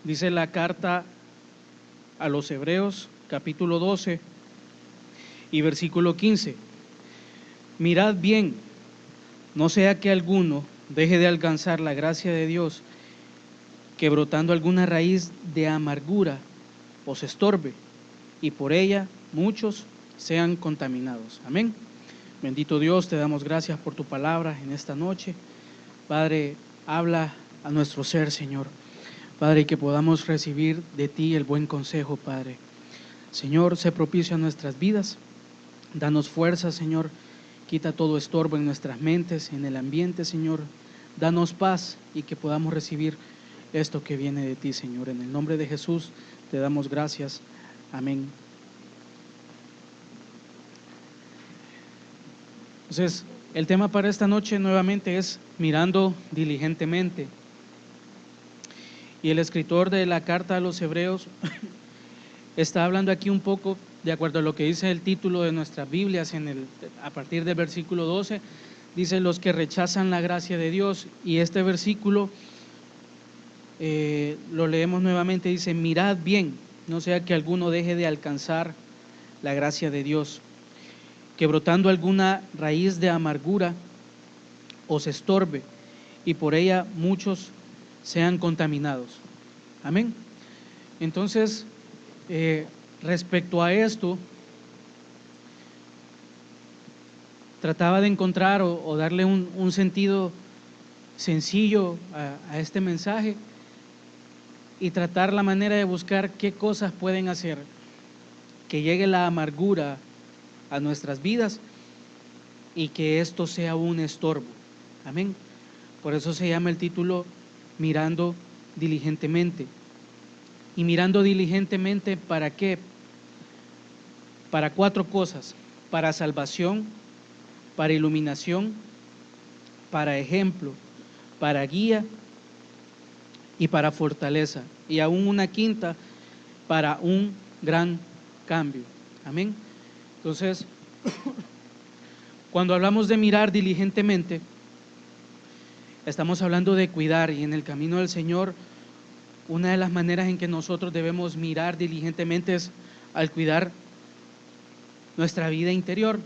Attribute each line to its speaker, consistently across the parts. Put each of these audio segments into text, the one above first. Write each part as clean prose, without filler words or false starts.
Speaker 1: Dice la carta a los Hebreos, capítulo 12 y versículo 15. Mirad bien, no sea que alguno deje de alcanzar la gracia de Dios, que brotando alguna raíz de amargura os estorbe, y por ella muchos sean contaminados. Amén. Bendito Dios, te damos gracias por tu palabra en esta noche. Padre, habla a nuestro ser, Señor. Padre, que podamos recibir de ti el buen consejo, Padre. Señor, sé propicio a nuestras vidas. Danos fuerza, Señor. Quita todo estorbo en nuestras mentes, en el ambiente, Señor. Danos paz y que podamos recibir esto que viene de ti, Señor. En el nombre de Jesús te damos gracias. Amén. Entonces, el tema para esta noche nuevamente es mirando diligentemente. Y el escritor de la carta a los Hebreos está hablando aquí un poco, de acuerdo a lo que dice el título de nuestras Biblias, a partir del versículo 12, dice los que rechazan la gracia de Dios. Y este versículo lo leemos nuevamente, dice: mirad bien, no sea que alguno deje de alcanzar la gracia de Dios, que brotando alguna raíz de amargura os estorbe, y por ella muchos sean contaminados. Amén. Entonces, respecto a esto, trataba de encontrar o darle un sentido sencillo a este mensaje y tratar la manera de buscar qué cosas pueden hacer que llegue la amargura a nuestras vidas y que esto sea un estorbo. Amén. Por eso se llama el título Mirando diligentemente. Y mirando diligentemente, ¿para qué? Para 4 cosas: para salvación, para iluminación, para ejemplo, para guía y para fortaleza. Y aún una quinta, para un gran cambio. Amén. Entonces, cuando hablamos de mirar diligentemente, estamos hablando de cuidar, y en el camino del Señor, una de las maneras en que nosotros debemos mirar diligentemente es al cuidar nuestra vida interior,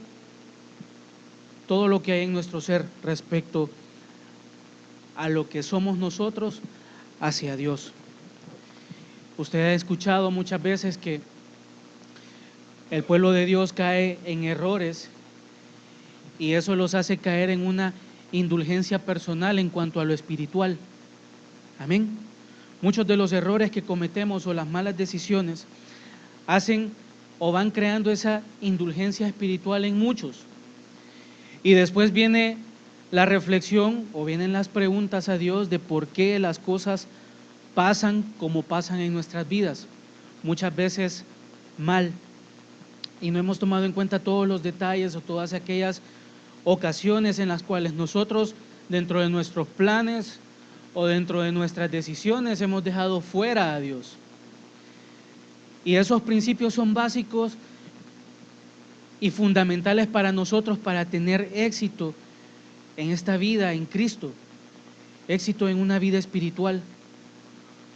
Speaker 1: todo lo que hay en nuestro ser respecto a lo que somos nosotros hacia Dios. Usted ha escuchado muchas veces que el pueblo de Dios cae en errores y eso los hace caer en una indulgencia personal en cuanto a lo espiritual. Amén. Muchos de los errores que cometemos o las malas decisiones hacen o van creando esa indulgencia espiritual en muchos. Y después viene la reflexión o vienen las preguntas a Dios de por qué las cosas pasan como pasan en nuestras vidas, muchas veces mal, y no hemos tomado en cuenta todos los detalles o todas aquellas ocasiones en las cuales nosotros, dentro de nuestros planes o dentro de nuestras decisiones, hemos dejado fuera a Dios. Y esos principios son básicos y fundamentales para nosotros para tener éxito en esta vida en Cristo, éxito en una vida espiritual.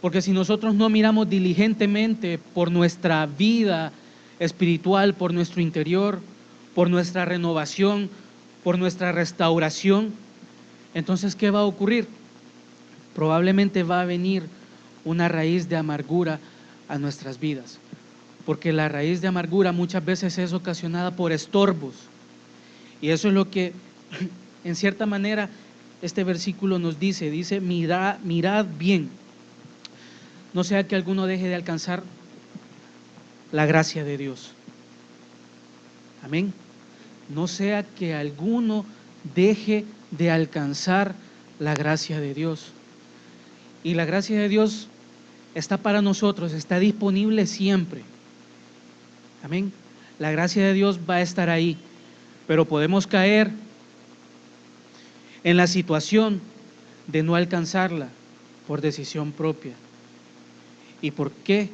Speaker 1: Porque si nosotros no miramos diligentemente por nuestra vida espiritual, por nuestro interior, por nuestra renovación, por nuestra restauración, entonces ¿qué va a ocurrir? Probablemente va a venir una raíz de amargura a nuestras vidas, porque la raíz de amargura muchas veces es ocasionada por estorbos, y eso es lo que en cierta manera este versículo nos dice. Mirad bien, no sea que alguno deje de alcanzar la gracia de Dios. Amén. No sea que alguno deje de alcanzar la gracia de Dios. Y la gracia de Dios está para nosotros, está disponible siempre. Amén. La gracia de Dios va a estar ahí, pero podemos caer en la situación de no alcanzarla por decisión propia. ¿Y por qué?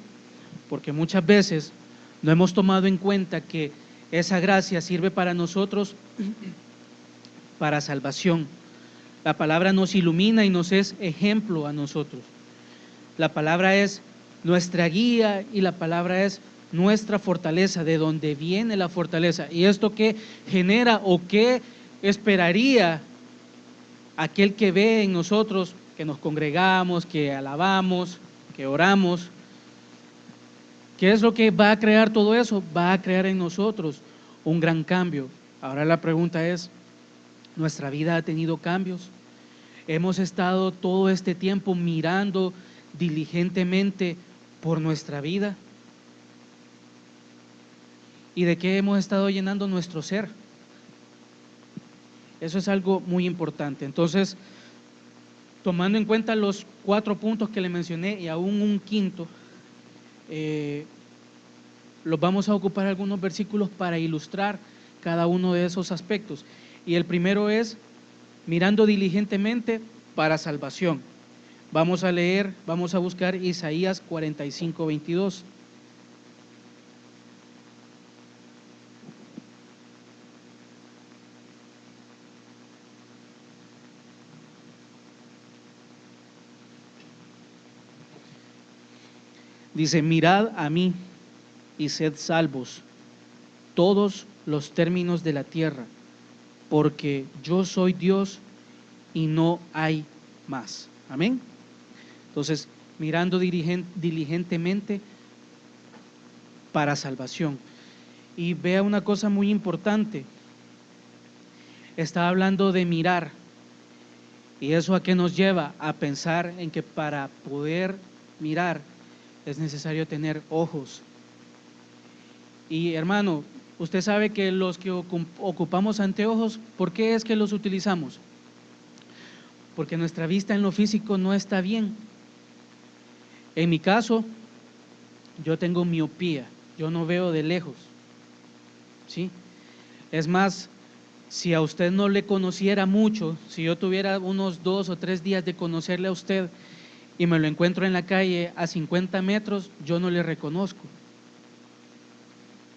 Speaker 1: Porque muchas veces no hemos tomado en cuenta que esa gracia sirve para nosotros para salvación. La palabra nos ilumina y nos es ejemplo a nosotros. La palabra es nuestra guía y la palabra es nuestra fortaleza, de donde viene la fortaleza. ¿Y esto qué genera o qué esperaría aquel que ve en nosotros, que nos congregamos, que alabamos, que oramos? ¿Qué es lo que va a crear todo eso? Va a crear en nosotros un gran cambio. Ahora la pregunta es, ¿nuestra vida ha tenido cambios? ¿Hemos estado todo este tiempo mirando diligentemente por nuestra vida? ¿Y de qué hemos estado llenando nuestro ser? Eso es algo muy importante. Entonces, tomando en cuenta los 4 puntos que le mencioné y aún un quinto, los vamos a ocupar algunos versículos para ilustrar cada uno de esos aspectos. Y el primero es mirando diligentemente para salvación. Vamos a leer, vamos a buscar Isaías 45:22. Dice: mirad a mí y sed salvos todos los términos de la tierra, porque yo soy Dios y no hay más. Amén. Entonces, mirando diligentemente para salvación. Y vea una cosa muy importante. Está hablando de mirar. ¿Y eso a qué nos lleva? A pensar en que para poder mirar es necesario tener ojos. Y hermano, usted sabe que los que ocupamos anteojos, ¿por qué es que los utilizamos? Porque nuestra vista en lo físico no está bien. En mi caso, yo tengo miopía, yo no veo de lejos, ¿sí? Es más, si a usted no le conociera mucho, si yo tuviera unos 2 o 3 días de conocerle a usted y me lo encuentro en la calle a 50 metros, yo no le reconozco.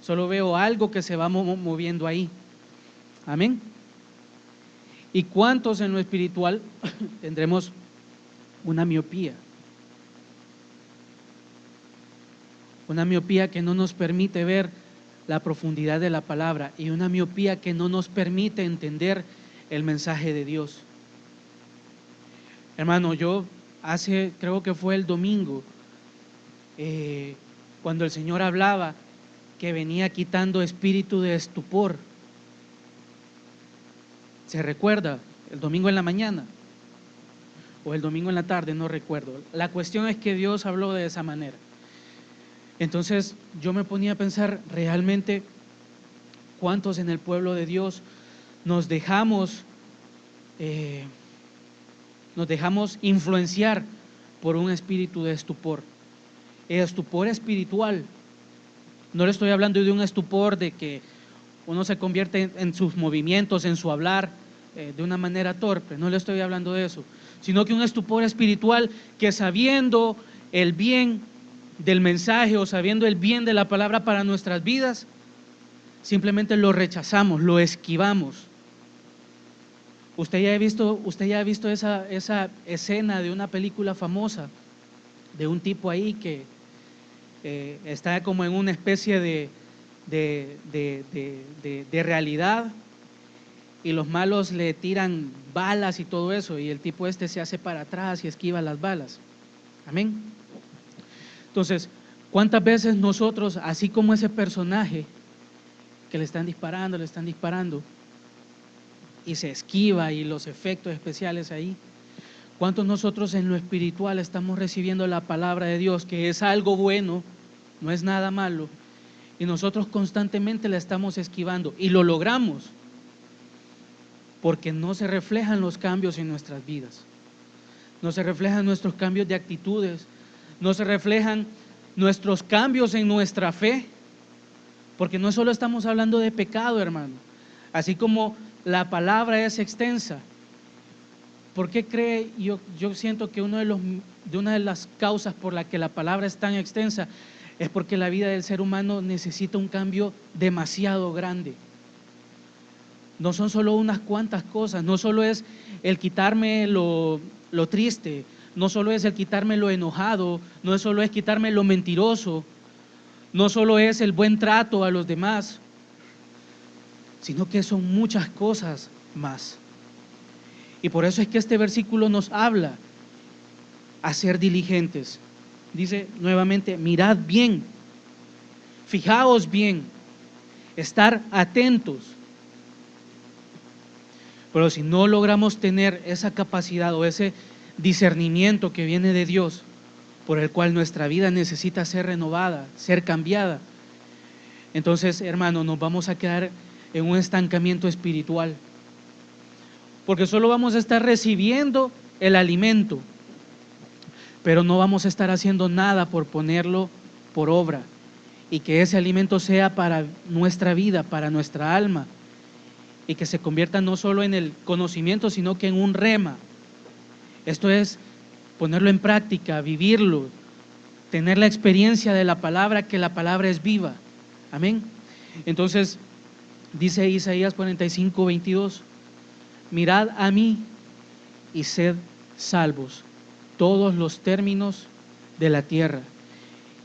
Speaker 1: Solo veo algo que se va moviendo ahí. Amén. ¿Y cuántos en lo espiritual tendremos una miopía? Una miopía que no nos permite ver la profundidad de la palabra y una miopía que no nos permite entender el mensaje de Dios. Hermano, yo creo que fue el domingo, cuando el Señor hablaba que venía quitando espíritu de estupor. ¿Se recuerda? El domingo en la mañana o el domingo en la tarde, no recuerdo. La cuestión es que Dios habló de esa manera. Entonces yo me ponía a pensar realmente cuántos en el pueblo de Dios nos dejamos influenciar por un espíritu de estupor. Estupor espiritual. No le estoy hablando de un estupor de que uno se convierte en sus movimientos, en su hablar de una manera torpe. No le estoy hablando de eso, sino que un estupor espiritual que sabiendo el bien del mensaje o sabiendo el bien de la palabra para nuestras vidas, simplemente lo rechazamos, lo esquivamos. Usted ya ha visto esa escena de una película famosa de un tipo ahí que está como en una especie de realidad y los malos le tiran balas y todo eso y el tipo se hace para atrás y esquiva las balas. Amén. Entonces, ¿cuántas veces nosotros, así como ese personaje que le están disparando y se esquiva y los efectos especiales ahí, cuántos nosotros en lo espiritual estamos recibiendo la palabra de Dios, que es algo bueno, no es nada malo, y nosotros constantemente la estamos esquivando y lo logramos porque no se reflejan los cambios en nuestras vidas, no se reflejan nuestros cambios de actitudes, no se reflejan nuestros cambios en nuestra fe, porque no solo estamos hablando de pecado, hermano, así como la palabra es extensa. ¿Por qué cree? Yo siento que una de las causas por la que la palabra es tan extensa es porque la vida del ser humano necesita un cambio demasiado grande. No son solo unas cuantas cosas, no solo es el quitarme lo triste, no solo es el quitarme lo enojado, no solo es quitarme lo mentiroso, no solo es el buen trato a los demás, sino que son muchas cosas más. Y por eso es que este versículo nos habla a ser diligentes. Dice nuevamente, mirad bien, fijaos bien, estar atentos. Pero si no logramos tener esa capacidad o ese discernimiento que viene de Dios, por el cual nuestra vida necesita ser renovada, ser cambiada, entonces, hermano, nos vamos a quedar en un estancamiento espiritual, porque solo vamos a estar recibiendo el alimento, pero no vamos a estar haciendo nada por ponerlo por obra, y que ese alimento sea para nuestra vida, para nuestra alma, y que se convierta no solo en el conocimiento, sino que en un rema. Esto es ponerlo en práctica, vivirlo, tener la experiencia de la palabra, que la palabra es viva. Amén. Entonces, dice Isaías 45:22, mirad a mí y sed salvos todos los términos de la tierra.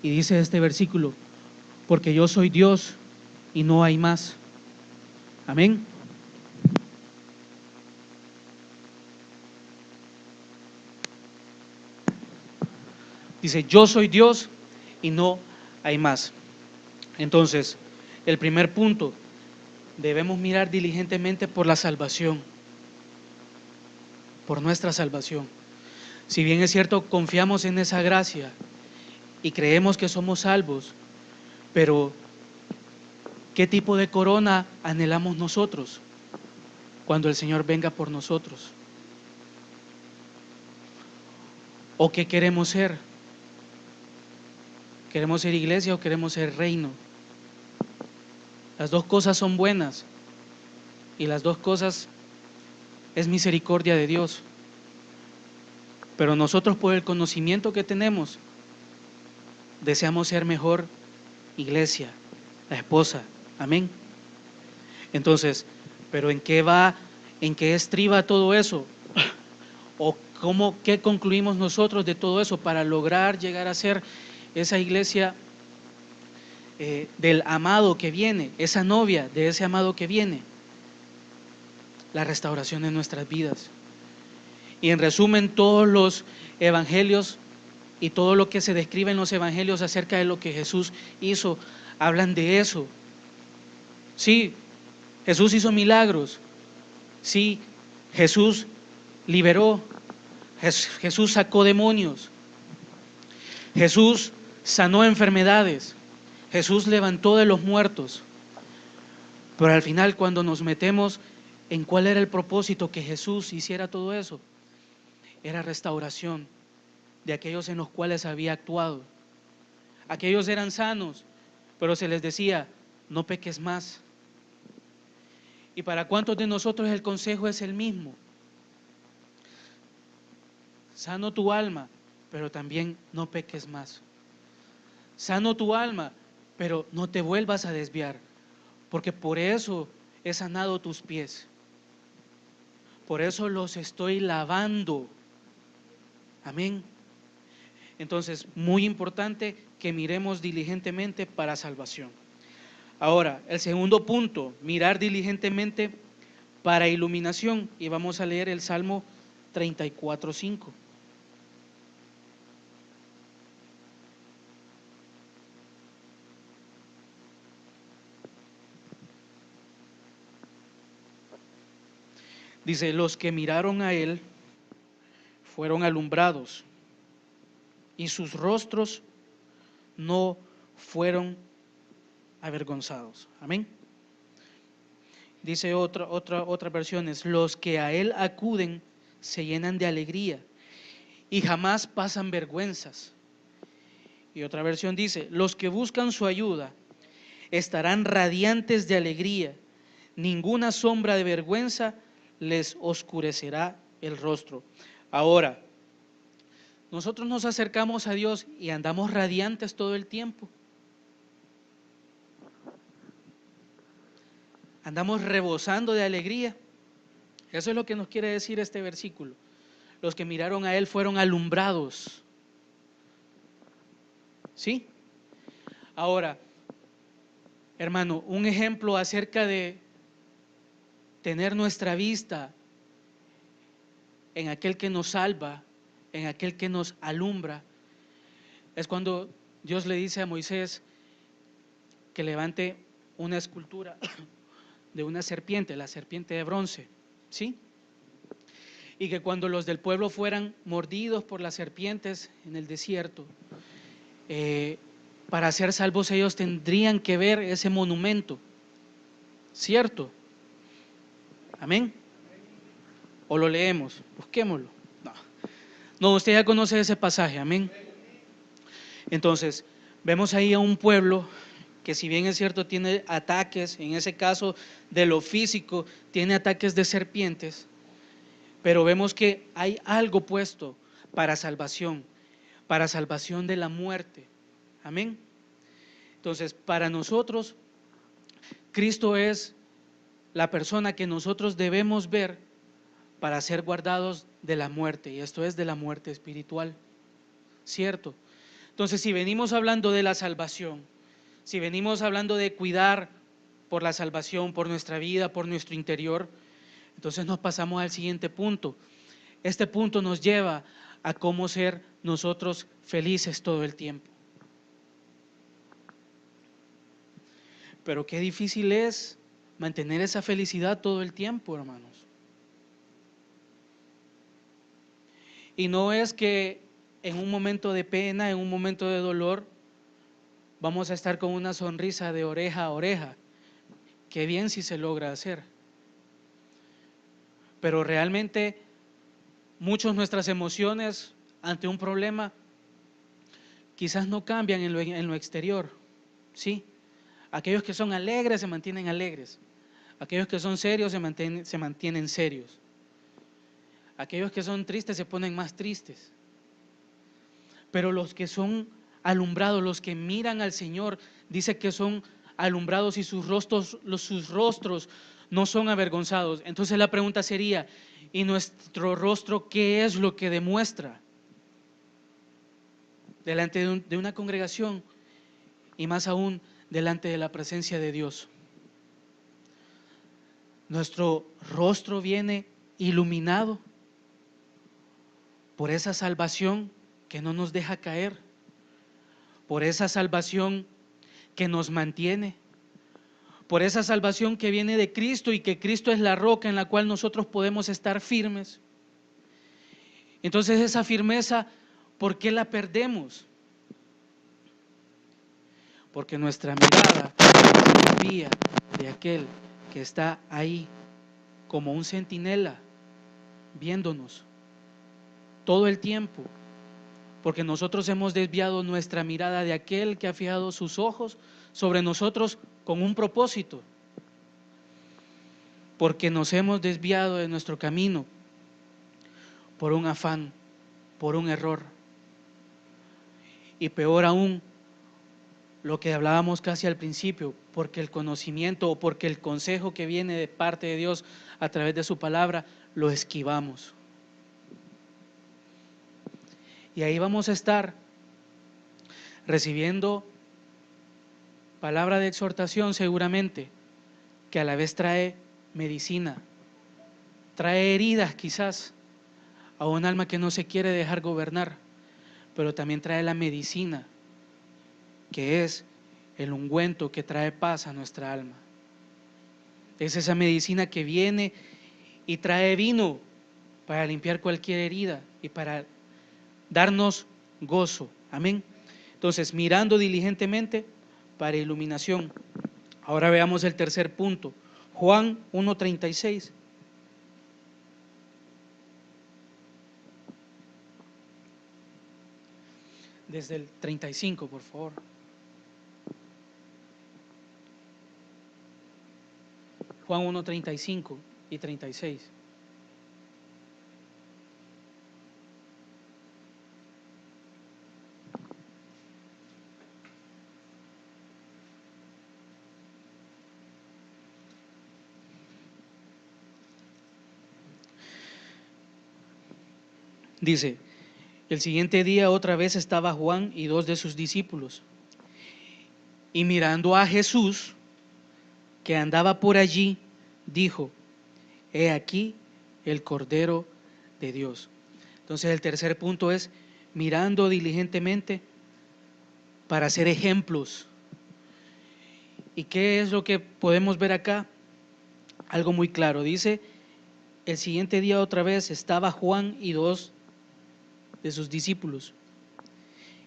Speaker 1: Y dice este versículo, porque yo soy Dios y no hay más. Amén. Dice, yo soy Dios y no hay más. Entonces, el primer punto, debemos mirar diligentemente por la salvación, por nuestra salvación. Si bien es cierto, confiamos en esa gracia y creemos que somos salvos, pero ¿qué tipo de corona anhelamos nosotros cuando el Señor venga por nosotros? ¿O qué queremos ser? ¿Queremos ser iglesia o queremos ser reino? Las dos cosas son buenas y las dos cosas es misericordia de Dios. Pero nosotros, por el conocimiento que tenemos, deseamos ser mejor iglesia, la esposa. Amén. Entonces, ¿pero en qué va, en qué estriba todo eso? ¿O qué concluimos nosotros de todo eso para lograr llegar a ser esa iglesia del amado que viene, esa novia de ese amado que viene? La restauración de nuestras vidas. Y en resumen, todos los evangelios y todo lo que se describe en los evangelios acerca de lo que Jesús hizo, hablan de eso. Sí, Jesús hizo milagros. Sí, Jesús liberó. Jesús sacó demonios. Jesús sanó enfermedades. Jesús levantó de los muertos. Pero al final, cuando nos metemos en cuál era el propósito que Jesús hiciera todo eso, era restauración de aquellos en los cuales había actuado. Aquellos eran sanos, pero se les decía, no peques más. ¿Y para cuántos de nosotros el consejo es el mismo? Sano tu alma, pero también no peques más. Sano tu alma, pero no te vuelvas a desviar, porque por eso he sanado tus pies. Por eso los estoy lavando. Amén. Entonces, muy importante que miremos diligentemente para salvación. Ahora, el segundo punto, mirar diligentemente para iluminación. Y vamos a leer el Salmo 34:5. Dice, los que miraron a él fueron alumbrados y sus rostros no fueron avergonzados. Amén. Dice otras versiones, los que a él acuden se llenan de alegría y jamás pasan vergüenzas. Y otra versión dice, los que buscan su ayuda estarán radiantes de alegría, ninguna sombra de vergüenza les oscurecerá el rostro. Ahora, nosotros nos acercamos a Dios y andamos radiantes todo el tiempo. Andamos rebosando de alegría. Eso es lo que nos quiere decir este versículo. los que miraron a Él fueron alumbrados. ¿Sí? Ahora, hermano, un ejemplo acerca de tener nuestra vista en aquel que nos salva, en aquel que nos alumbra, es cuando Dios le dice a Moisés que levante una escultura de una serpiente, la serpiente de bronce, ¿sí? Y que cuando los del pueblo fueran mordidos por las serpientes en el desierto, para ser salvos ellos tendrían que ver ese monumento, ¿cierto? Amén. ¿O lo leemos? Busquémoslo. No, usted ya conoce ese pasaje, amén. Entonces, vemos ahí a un pueblo que, si bien es cierto, tiene ataques, en ese caso de lo físico, tiene ataques de serpientes, pero vemos que hay algo puesto para salvación de la muerte, amén. Entonces, para nosotros, Cristo es la persona que nosotros debemos ver para ser guardados de la muerte, y esto es de la muerte espiritual, ¿cierto? Entonces, si venimos hablando de la salvación, si venimos hablando de cuidar por la salvación, por nuestra vida, por nuestro interior, entonces nos pasamos al siguiente punto. Este punto nos lleva a cómo ser nosotros felices todo el tiempo. Pero qué difícil es mantener esa felicidad todo el tiempo, hermanos. Y no es que en un momento de pena, en un momento de dolor, vamos a estar con una sonrisa de oreja a oreja. Qué bien si se logra hacer. Pero realmente muchas nuestras emociones ante un problema quizás no cambian en lo exterior, ¿sí? Aquellos que son alegres se mantienen alegres. Aquellos que son serios se mantienen serios. Aquellos que son tristes se ponen más tristes. Pero los que son alumbrados, los que miran al Señor, dice que son alumbrados y sus rostros no son avergonzados. Entonces la pregunta sería, ¿y nuestro rostro qué es lo que demuestra? Delante de una congregación y más aún delante de la presencia de Dios. Nuestro rostro viene iluminado por esa salvación que no nos deja caer, por esa salvación que nos mantiene, por esa salvación que viene de Cristo y que Cristo es la roca en la cual nosotros podemos estar firmes. Entonces esa firmeza, ¿por qué la perdemos? Porque nuestra mirada se desvía de aquel que está ahí como un centinela viéndonos todo el tiempo, porque nosotros hemos desviado nuestra mirada de aquel que ha fijado sus ojos sobre nosotros con un propósito, porque nos hemos desviado de nuestro camino por un afán, por un error, y peor aún, lo que hablábamos casi al principio, porque el conocimiento o porque el consejo que viene de parte de Dios a través de su palabra lo esquivamos. Y ahí vamos a estar recibiendo palabra de exhortación seguramente, que a la vez trae medicina, trae heridas quizás a un alma que no se quiere dejar gobernar, pero también trae la medicina, que es el ungüento que trae paz a nuestra alma. Es esa medicina que viene y trae vino para limpiar cualquier herida y para darnos gozo. Amén. Entonces, mirando diligentemente para iluminación. Ahora veamos el tercer punto. Juan 1:36. Desde el 35, por favor. Juan 1:35 y 36. Dice, el siguiente día otra vez estaba Juan y 2 de sus discípulos. Y mirando a Jesús, que andaba por allí, dijo, he aquí el Cordero de Dios. Entonces el tercer punto es mirando diligentemente para ser ejemplos. ¿Y qué es lo que podemos ver acá? Algo muy claro. Dice, el siguiente día otra vez estaba Juan y 2 de sus discípulos.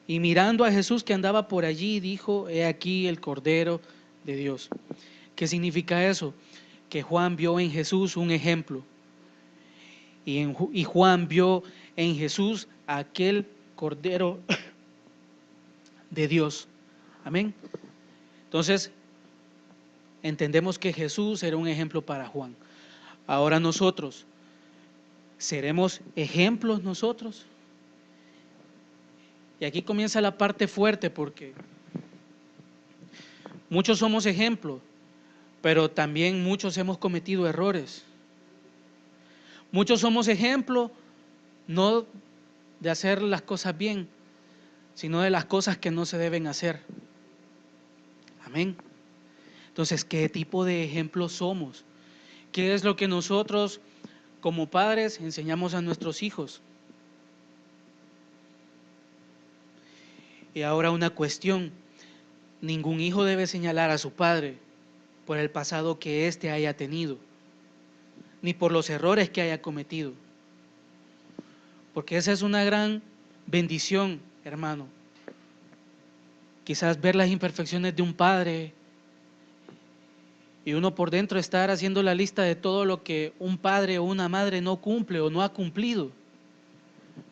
Speaker 1: Y mirando a Jesús que andaba por allí, dijo, he aquí el Cordero de Dios. ¿Qué significa eso? Que Juan vio en Jesús un ejemplo. Y Juan vio en Jesús aquel Cordero de Dios. Amén. Entonces, entendemos que Jesús era un ejemplo para Juan. Ahora nosotros, ¿seremos ejemplos nosotros? Y aquí comienza la parte fuerte porque muchos somos ejemplos, pero también muchos hemos cometido errores. Muchos somos ejemplos no de hacer las cosas bien, sino de las cosas que no se deben hacer. Amén. Entonces, ¿qué tipo de ejemplos somos? ¿Qué es lo que nosotros como padres enseñamos a nuestros hijos? Y ahora una cuestión, ningún hijo debe señalar a su padre por el pasado que éste haya tenido, ni por los errores que haya cometido, porque esa es una gran bendición, hermano. Quizás ver las imperfecciones de un padre y uno por dentro estar haciendo la lista de todo lo que un padre o una madre no cumple o no ha cumplido,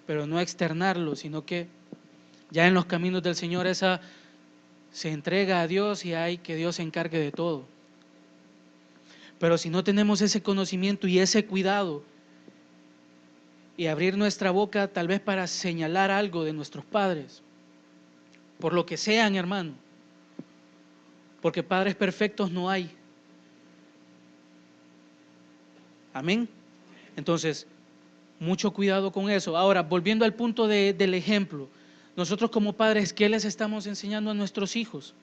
Speaker 1: pero no externarlo, sino que ya en los caminos del Señor esa se entrega a Dios y hay que Dios se encargue de todo. Pero si no tenemos ese conocimiento y ese cuidado y abrir nuestra boca tal vez para señalar algo de nuestros padres, por lo que sean, hermano, porque padres perfectos no hay. Amén. Entonces, mucho cuidado con eso. Ahora, volviendo al punto del ejemplo, nosotros como padres, ¿qué les estamos enseñando a nuestros hijos?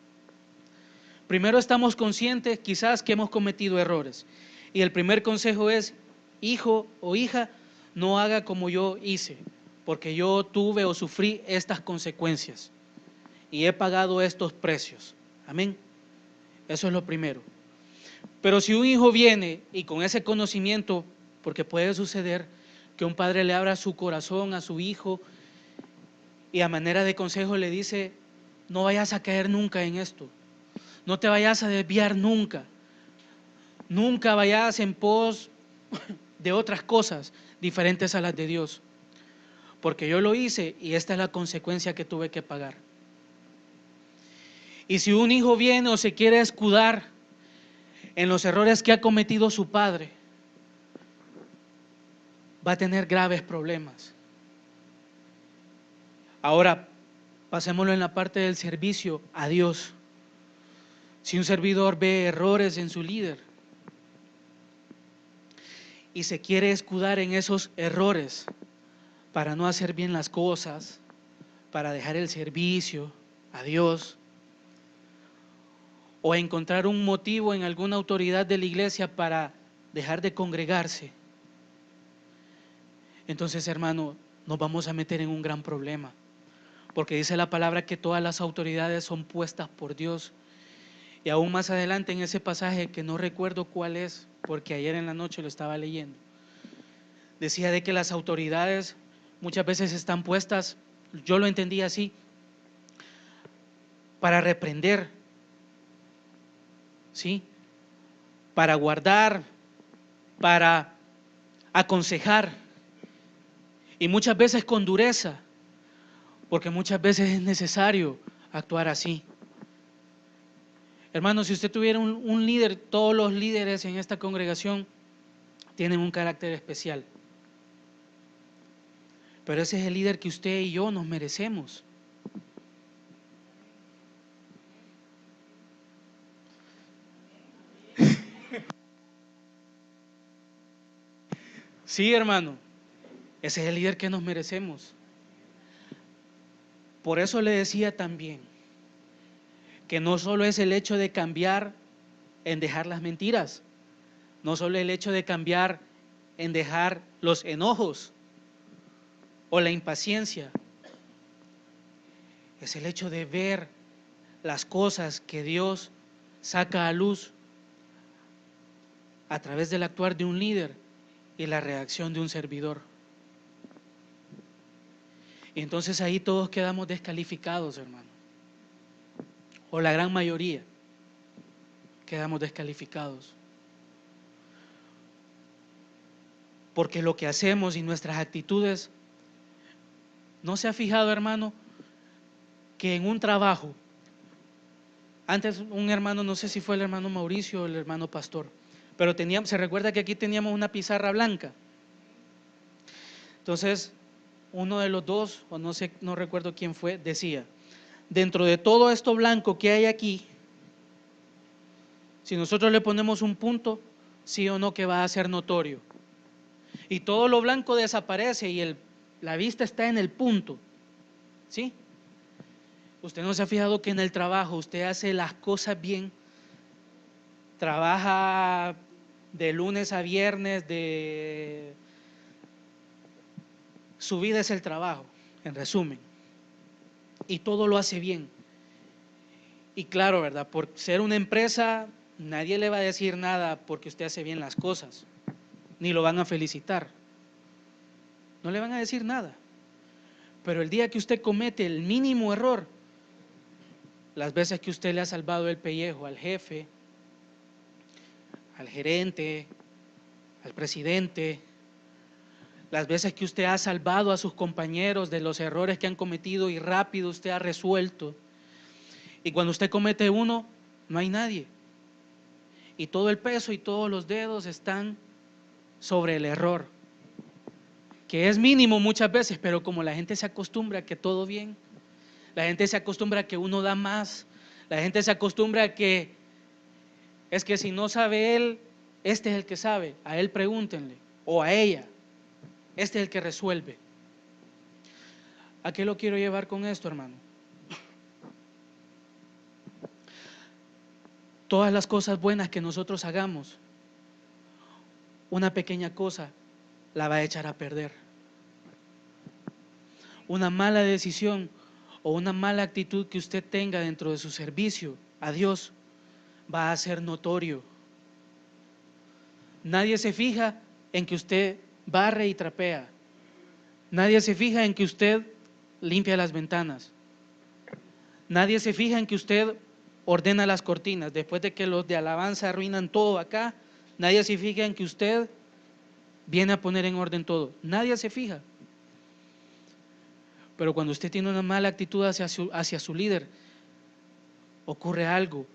Speaker 1: Primero estamos conscientes quizás que hemos cometido errores. Y el primer consejo es, hijo o hija, no haga como yo hice, porque yo tuve o sufrí estas consecuencias y he pagado estos precios. Amén. Eso es lo primero. Pero si un hijo viene y con ese conocimiento, porque puede suceder que un padre le abra su corazón a su hijo y a manera de consejo le dice, no vayas a caer nunca en esto, no te vayas a desviar nunca, nunca vayas en pos de otras cosas diferentes a las de Dios, porque yo lo hice y esta es la consecuencia que tuve que pagar. Y si un hijo viene o se quiere escudar en los errores que ha cometido su padre, va a tener graves problemas. Ahora, pasémoslo en la parte del servicio a Dios. Si un servidor ve errores en su líder y se quiere escudar en esos errores para no hacer bien las cosas, para dejar el servicio a Dios, o encontrar un motivo en alguna autoridad de la iglesia para dejar de congregarse, entonces, hermano, nos vamos a meter en un gran problema, porque dice la palabra que todas las autoridades son puestas por Dios. Y aún más adelante en ese pasaje, que no recuerdo cuál es, porque ayer en la noche lo estaba leyendo, decía de que las autoridades muchas veces están puestas, yo lo entendí así, para reprender, ¿sí? Para guardar, para aconsejar, y muchas veces con dureza, porque muchas veces es necesario actuar así. Hermano, si usted tuviera un líder, todos los líderes en esta congregación tienen un carácter especial, pero ese es el líder que usted y yo nos merecemos. Sí, hermano. Ese es el líder que nos merecemos. Por eso le decía también que no solo es el hecho de cambiar en dejar las mentiras, no solo el hecho de cambiar en dejar los enojos o la impaciencia, es el hecho de ver las cosas que Dios saca a luz a través del actuar de un líder y la reacción de un servidor. Y entonces ahí todos quedamos descalificados, hermano, o la gran mayoría quedamos descalificados. Porque lo que hacemos y nuestras actitudes, ¿no se ha fijado, hermano, que en un trabajo, antes un hermano, no sé si fue el hermano Mauricio o el hermano Pastor, pero se recuerda que aquí teníamos una pizarra blanca? Entonces, uno de los dos, o no sé, no recuerdo quién fue, decía: dentro de todo esto blanco que hay aquí, si nosotros le ponemos un punto, sí o no que va a ser notorio. Y todo lo blanco desaparece y la vista está en el punto. ¿Sí? Usted no se ha fijado que en el trabajo usted hace las cosas bien, trabaja de lunes a viernes, su vida es el trabajo, en resumen, y todo lo hace bien. Y claro, ¿verdad? Por ser una empresa, nadie le va a decir nada porque usted hace bien las cosas, ni lo van a felicitar, no le van a decir nada. Pero el día que usted comete el mínimo error, las veces que usted le ha salvado el pellejo al jefe, al gerente, al presidente, las veces que usted ha salvado a sus compañeros de los errores que han cometido y rápido usted ha resuelto, y cuando usted comete uno, no hay nadie, y todo el peso y todos los dedos están sobre el error, que es mínimo muchas veces, pero como la gente se acostumbra a que todo bien, la gente se acostumbra a que uno da más, la gente se acostumbra a que es que si no sabe él, este es el que sabe, a él pregúntenle, o a ella, este es el que resuelve. ¿A qué lo quiero llevar con esto, hermano? Todas las cosas buenas que nosotros hagamos, una pequeña cosa la va a echar a perder. Una mala decisión o una mala actitud que usted tenga dentro de su servicio a Dios va a ser notorio. Nadie se fija en que usted barre y trapea. Nadie se fija en que usted limpia las ventanas. Nadie se fija en que usted ordena las cortinas. Después de que los de alabanza arruinan todo acá, nadie se fija en que usted viene a poner en orden todo. Nadie se fija. Pero cuando usted tiene una mala actitud hacia su líder, ocurre algo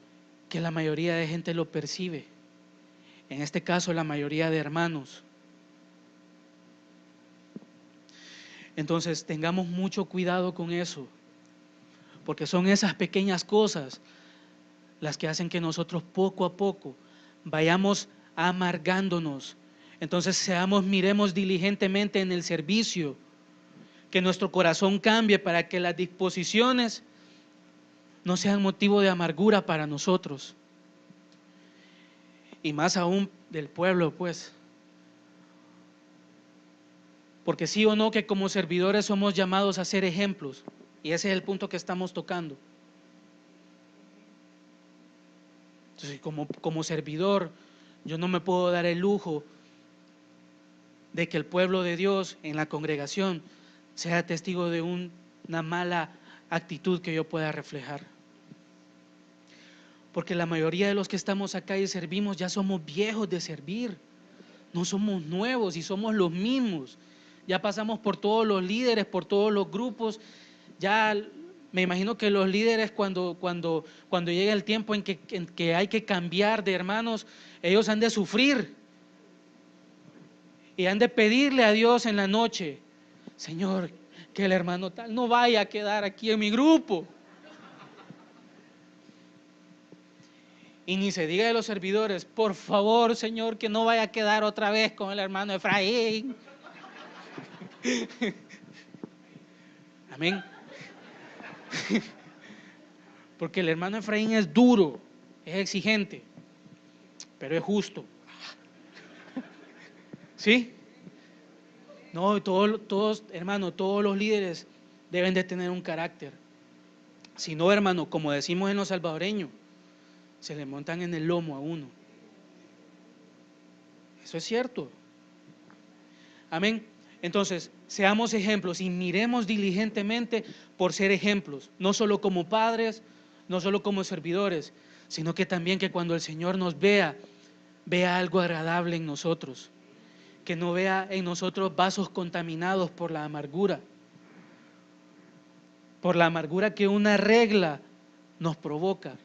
Speaker 1: que la mayoría de gente lo percibe. En este caso, la mayoría de hermanos. Entonces, tengamos mucho cuidado con eso, porque son esas pequeñas cosas las que hacen que nosotros poco a poco vayamos amargándonos. Entonces, miremos diligentemente en el servicio, que nuestro corazón cambie para que las disposiciones no sean motivo de amargura para nosotros. Y más aún del pueblo, pues. Porque sí o no que como servidores somos llamados a ser ejemplos. Y ese es el punto que estamos tocando. Entonces, como servidor, yo no me puedo dar el lujo de que el pueblo de Dios en la congregación sea testigo de una mala actitud que yo pueda reflejar. Porque la mayoría de los que estamos acá y servimos ya somos viejos de servir. No somos nuevos y somos los mismos. Ya pasamos por todos los líderes, por todos los grupos. Ya me imagino que los líderes cuando llega el tiempo en que hay que cambiar de hermanos, ellos han de sufrir y han de pedirle a Dios en la noche: Señor, que el hermano tal no vaya a quedar aquí en mi grupo. Y ni se diga de los servidores: por favor, Señor, que no vaya a quedar otra vez con el hermano Efraín. Amén. Porque el hermano Efraín es duro, es exigente, pero es justo. ¿Sí? No, todos, hermano, todos los líderes deben de tener un carácter. Si no, hermano, como decimos en los salvadoreños, se le montan en el lomo a uno. Eso es cierto. Amén. Entonces, seamos ejemplos y miremos diligentemente por ser ejemplos, no solo como padres, no solo como servidores, sino que también que cuando el Señor nos vea, vea algo agradable en nosotros, que no vea en nosotros vasos contaminados por la amargura que una regla nos provoca.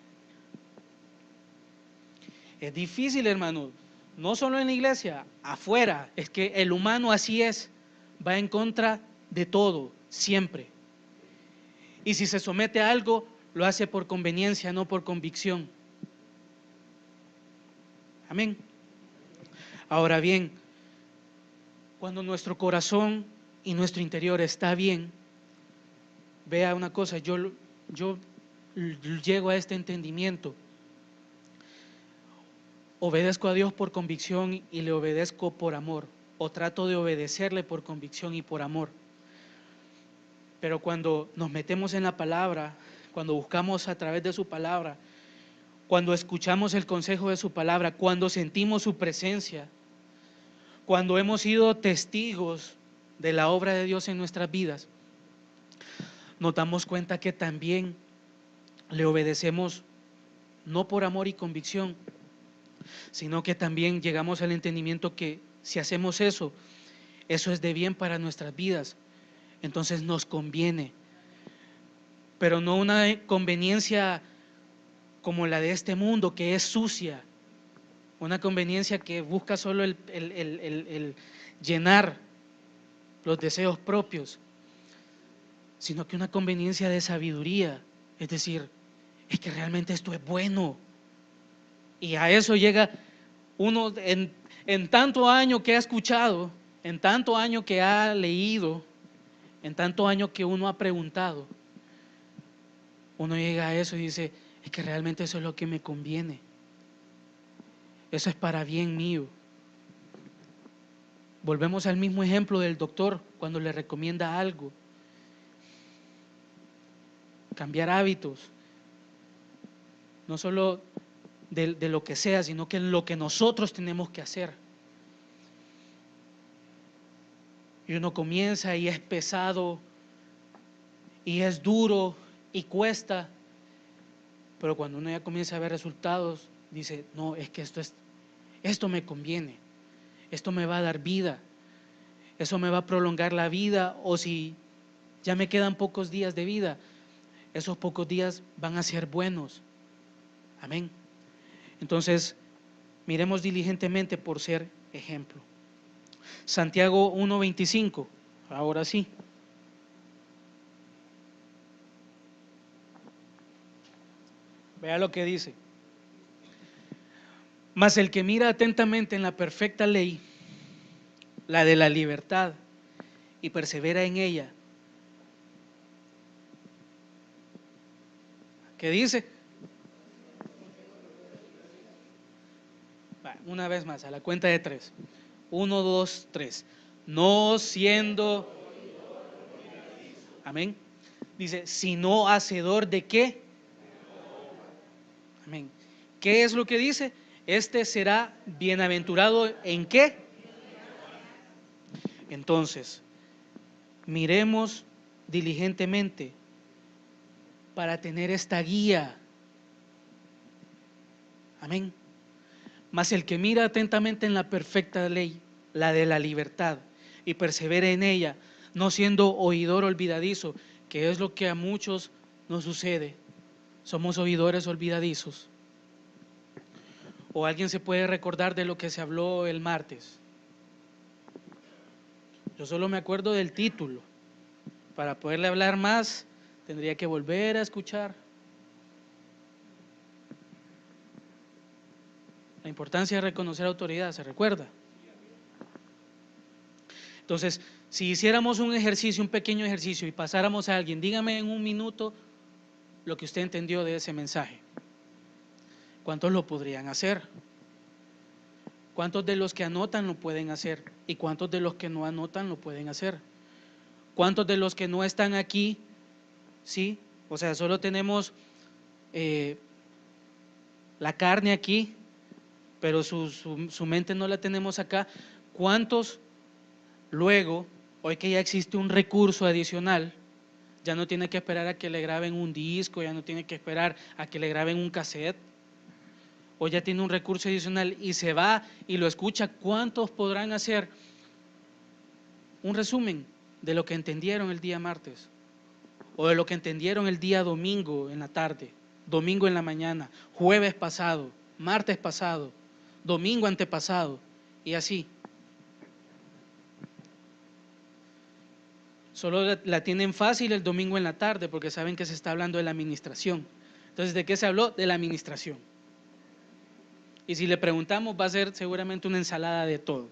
Speaker 1: Es difícil, hermano, no solo en la iglesia, afuera, es que el humano así es, va en contra de todo, siempre. Y si se somete a algo, lo hace por conveniencia, no por convicción. Amén. Ahora bien, cuando nuestro corazón y nuestro interior está bien, vea una cosa, yo llego a este entendimiento. Obedezco a Dios por convicción y le obedezco por amor, o trato de obedecerle por convicción y por amor. Pero cuando nos metemos en la palabra, cuando buscamos a través de su palabra, cuando escuchamos el consejo de su palabra, cuando sentimos su presencia, cuando hemos sido testigos de la obra de Dios en nuestras vidas, nos damos cuenta que también le obedecemos no por amor y convicción, sino que también llegamos al entendimiento que si hacemos eso, eso es de bien para nuestras vidas, entonces nos conviene, pero no una conveniencia como la de este mundo que es sucia, una conveniencia que busca solo el llenar los deseos propios, sino que una conveniencia de sabiduría, es decir, es que realmente esto es bueno. Y a eso llega uno en tanto año que ha escuchado, en tanto año que ha leído, en tanto año que uno ha preguntado, uno llega a eso y dice, es que realmente eso es lo que me conviene. Eso es para bien mío. Volvemos al mismo ejemplo del doctor cuando le recomienda algo. Cambiar hábitos, no solo de lo que sea, sino que lo que nosotros tenemos que hacer. Y uno comienza y es pesado, y es duro, y cuesta, pero cuando uno ya comienza a ver resultados, dice, no, es que esto me conviene, esto me va a dar vida, eso me va a prolongar la vida, o si ya me quedan pocos días de vida, esos pocos días van a ser buenos. Amén. Entonces, miremos diligentemente por ser ejemplo. Santiago 1:25, ahora sí. Vea lo que dice. Mas el que mira atentamente en la perfecta ley, la de la libertad, y persevera en ella. ¿Qué dice? Una vez más, a la cuenta de 3. 1, 2, 3. No siendo, amén. Dice, sino hacedor de qué. Amén. ¿Qué es lo que dice? Este será bienaventurado en qué. Entonces, miremos diligentemente para tener esta guía. Amén. Mas el que mira atentamente en la perfecta ley, la de la libertad, y persevera en ella, no siendo oidor olvidadizo, que es lo que a muchos nos sucede. Somos oidores olvidadizos. O alguien se puede recordar de lo que se habló el martes. Yo solo me acuerdo del título. Para poderle hablar más, tendría que volver a escuchar. La importancia de reconocer autoridad, ¿se recuerda? Entonces, si hiciéramos un ejercicio, un pequeño ejercicio y pasáramos a alguien, dígame en un minuto lo que usted entendió de ese mensaje. ¿Cuántos lo podrían hacer? ¿Cuántos de los que anotan lo pueden hacer? ¿Y cuántos de los que no anotan lo pueden hacer? ¿Cuántos de los que no están aquí, sí? O sea, solo tenemos la carne aquí, pero su mente no la tenemos acá. ¿Cuántos luego, hoy que ya existe un recurso adicional, ya no tiene que esperar a que le graben un disco, ya no tiene que esperar a que le graben un cassette, o ya tiene un recurso adicional y se va y lo escucha? ¿Cuántos podrán hacer un resumen de lo que entendieron el día martes o de lo que entendieron el día domingo en la tarde, domingo en la mañana, jueves pasado, martes pasado, domingo antepasado y así? Solo la tienen fácil el domingo en la tarde porque saben que se está hablando de la administración. Entonces, ¿de qué se habló? De la administración. Y si le preguntamos, va a ser seguramente una ensalada de todo.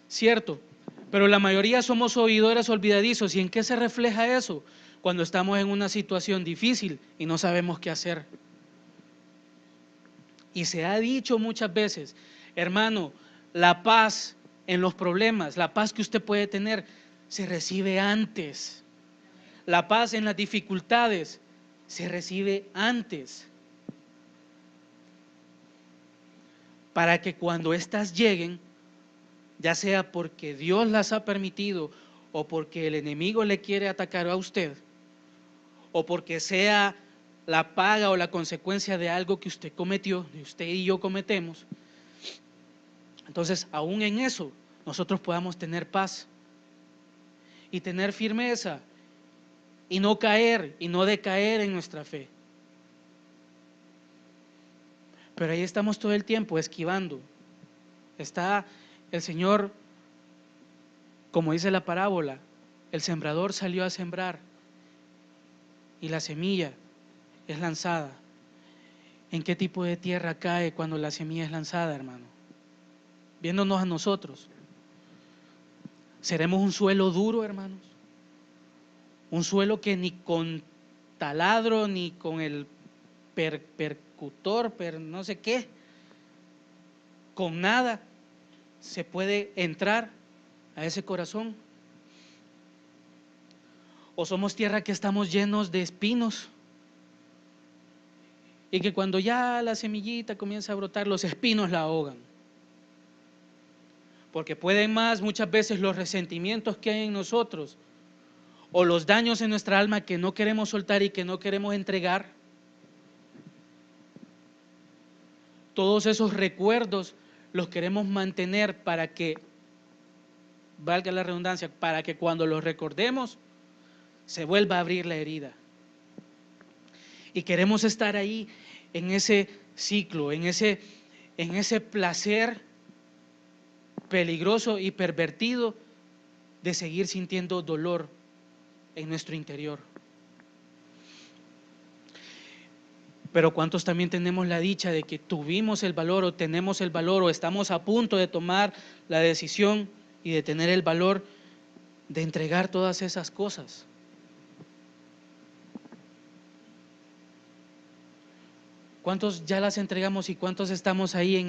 Speaker 1: Cierto, pero la mayoría somos oidores olvidadizos. ¿Y en qué se refleja eso? Cuando estamos en una situación difícil y no sabemos qué hacer. Y se ha dicho muchas veces, hermano, la paz en los problemas, la paz que usted puede tener, se recibe antes. La paz en las dificultades se recibe antes. Para que cuando éstas lleguen, ya sea porque Dios las ha permitido o porque el enemigo le quiere atacar a usted, o porque sea la paga o la consecuencia de algo que usted cometió, de usted y yo cometemos, entonces aún en eso nosotros podamos tener paz y tener firmeza y no caer y no decaer en nuestra fe. Pero ahí estamos todo el tiempo esquivando. Está el Señor, como dice la parábola, el sembrador salió a sembrar y la semilla es lanzada. ¿En qué tipo de tierra cae cuando la semilla es lanzada, hermano? Viéndonos a nosotros. ¿Seremos un suelo duro, hermanos? Un suelo que ni con taladro, ni con el percutor, no sé qué, con nada se puede entrar a ese corazón. O somos tierra que estamos llenos de espinos y que cuando ya la semillita comienza a brotar, los espinos la ahogan. Porque pueden más muchas veces los resentimientos que hay en nosotros o los daños en nuestra alma que no queremos soltar y que no queremos entregar. Todos esos recuerdos los queremos mantener para que, valga la redundancia, para que cuando los recordemos se vuelva a abrir la herida. Y queremos estar ahí en ese ciclo, en ese placer peligroso y pervertido de seguir sintiendo dolor en nuestro interior. Pero ¿cuántos también tenemos la dicha de que tuvimos el valor o tenemos el valor o estamos a punto de tomar la decisión y de tener el valor de entregar todas esas cosas? ¿Cuántos ya las entregamos y cuántos estamos ahí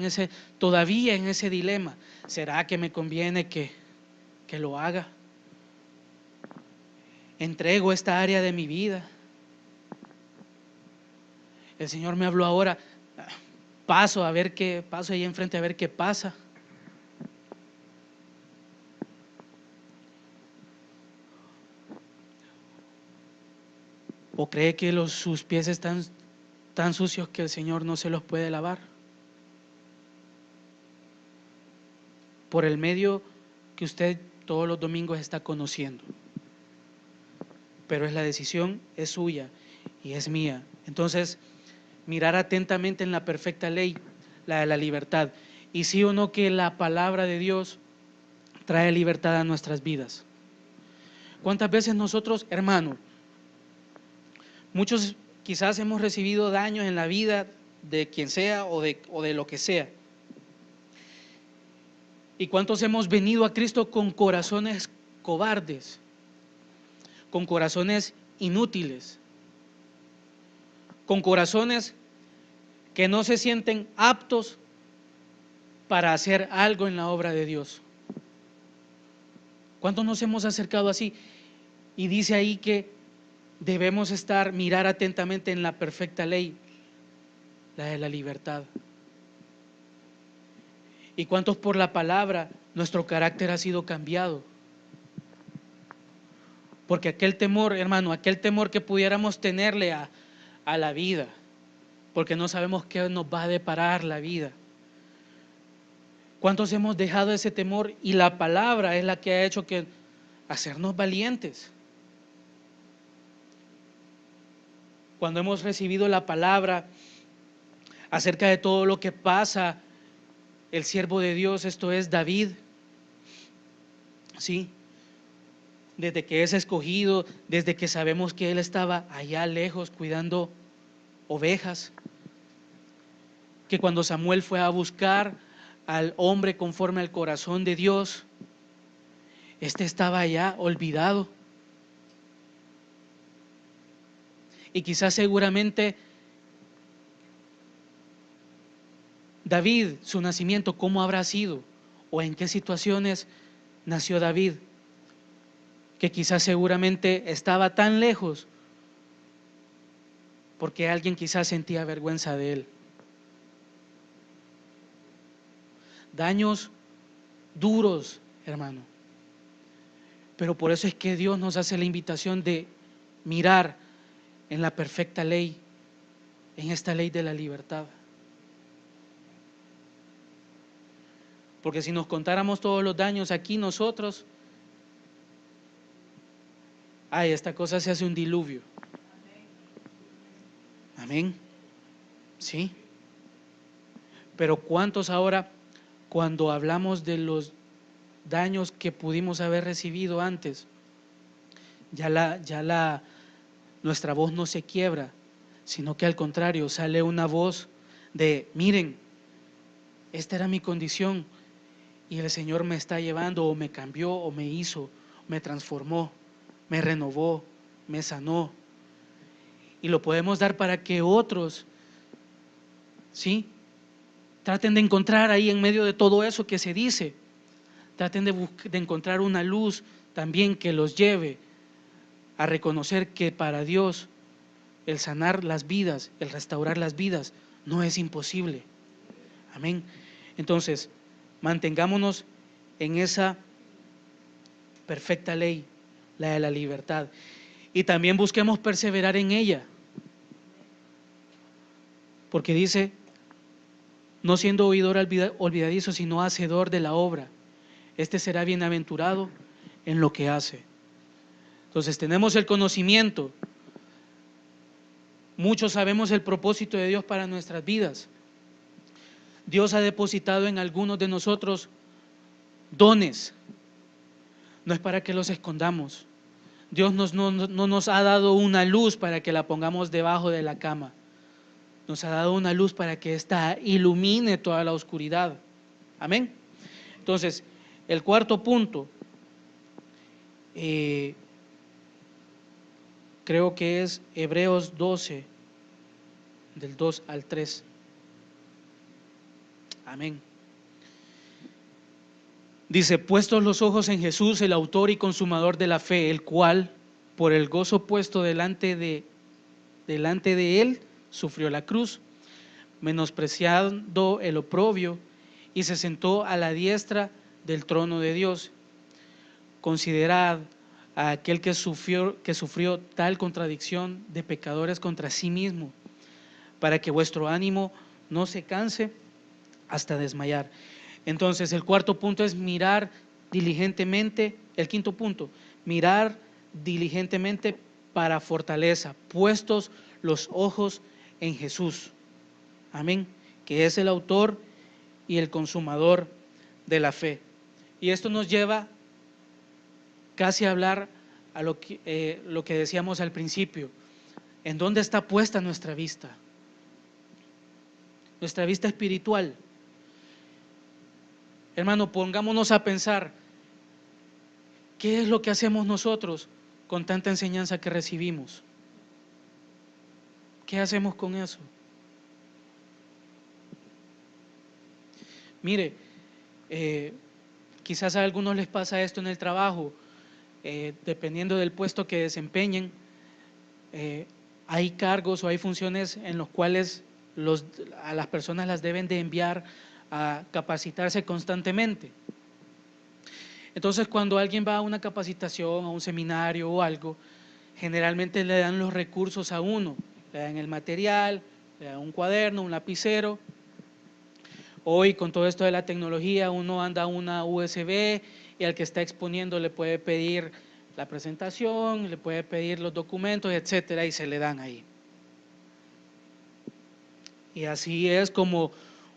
Speaker 1: todavía en ese dilema? ¿Será que me conviene que lo haga? ¿Entrego esta área de mi vida? El Señor me habló ahora, paso ahí enfrente a ver qué pasa. ¿O cree que sus pies están tan sucios que el Señor no se los puede lavar? Por el medio que usted todos los domingos está conociendo. Pero la decisión es suya y es mía. Entonces, mirar atentamente en la perfecta ley, la de la libertad. Y sí o no que la palabra de Dios trae libertad a nuestras vidas. ¿Cuántas veces nosotros, hermano, muchos quizás hemos recibido daños en la vida de quien sea o de lo que sea? ¿Y cuántos hemos venido a Cristo con corazones cobardes, con corazones inútiles, con corazones que no se sienten aptos para hacer algo en la obra de Dios? ¿Cuántos nos hemos acercado así? Y dice ahí que debemos mirar atentamente en la perfecta ley, la de la libertad. ¿Y cuántos por la palabra nuestro carácter ha sido cambiado? Porque aquel temor, hermano, aquel temor que pudiéramos tenerle a la vida, porque no sabemos qué nos va a deparar la vida. ¿Cuántos hemos dejado ese temor? Y la palabra es la que ha hecho que hacernos valientes. Cuando hemos recibido la palabra acerca de todo lo que pasa, el siervo de Dios, esto es David, ¿sí? Desde que es escogido, desde que sabemos que él estaba allá lejos cuidando ovejas, que cuando Samuel fue a buscar al hombre conforme al corazón de Dios, este estaba allá olvidado. Y quizás seguramente David, su nacimiento, ¿cómo habrá sido? ¿O en qué situaciones nació David? Que quizás seguramente estaba tan lejos porque alguien quizás sentía vergüenza de él. Daños duros, hermano. Pero por eso es que Dios nos hace la invitación de mirar en la perfecta ley, en esta ley de la libertad. Porque si nos contáramos todos los daños aquí nosotros, esta cosa se hace un diluvio. Amén. Sí. Pero ¿cuántos ahora, cuando hablamos de los daños que pudimos haber recibido antes, nuestra voz no se quiebra, sino que al contrario sale una voz de: miren, esta era mi condición y el Señor me está llevando, o me cambió, o me hizo, me transformó, me renovó, me sanó. Y lo podemos dar para que otros, ¿sí?, traten de encontrar ahí en medio de todo eso que se dice, traten de encontrar una luz también que los lleve a reconocer que para Dios el sanar las vidas, el restaurar las vidas, no es imposible. Amén. Entonces, mantengámonos en esa perfecta ley, la de la libertad, y también busquemos perseverar en ella, porque dice: no siendo oidor olvidadizo, sino hacedor de la obra, este será bienaventurado en lo que hace. Entonces tenemos el conocimiento, muchos sabemos el propósito de Dios para nuestras vidas. Dios ha depositado en algunos de nosotros dones, no es para que los escondamos. Dios no nos ha dado una luz para que la pongamos debajo de la cama, nos ha dado una luz para que ésta ilumine toda la oscuridad. Amén. Entonces, el cuarto punto, creo que es Hebreos 12, del 2 al 3. Amén. Dice: puestos los ojos en Jesús, el autor y consumador de la fe, el cual, por el gozo puesto delante de él, sufrió la cruz, menospreciando el oprobio, y se sentó a la diestra del trono de Dios. Considerad a aquel que sufrió tal contradicción de pecadores contra sí mismo, para que vuestro ánimo no se canse hasta desmayar. Entonces, el cuarto punto es mirar diligentemente. El quinto punto, mirar diligentemente para fortaleza, puestos los ojos en Jesús. Amén. Que es el autor y el consumador de la fe. Y esto nos lleva casi a hablar a lo que decíamos al principio. ¿En dónde está puesta nuestra vista? Nuestra vista espiritual. Hermano, pongámonos a pensar, ¿qué es lo que hacemos nosotros con tanta enseñanza que recibimos? ¿Qué hacemos con eso? Mire, quizás a algunos les pasa esto en el trabajo, dependiendo del puesto que desempeñen, hay cargos o hay funciones en los cuales a las personas las deben de enviar a capacitarse constantemente. Entonces, cuando alguien va a una capacitación, a un seminario o algo, generalmente le dan los recursos a uno, le dan el material, le dan un cuaderno, un lapicero. Hoy con todo esto de la tecnología uno anda una USB y al que está exponiendo le puede pedir la presentación, le puede pedir los documentos, etcétera, y se le dan ahí. Y así es como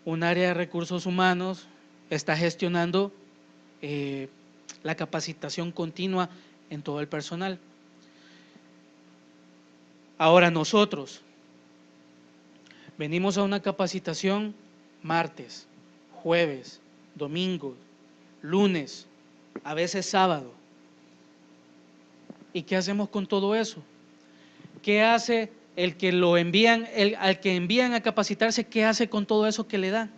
Speaker 1: un área de recursos humanos está gestionando la capacitación continua en todo el personal. Ahora nosotros venimos a una capacitación martes, jueves, domingo, lunes, a veces sábado. ¿Y qué hacemos con todo eso? ¿Qué hace el que lo envían, al que envían a capacitarse? ¿Qué hace con todo eso que le dan?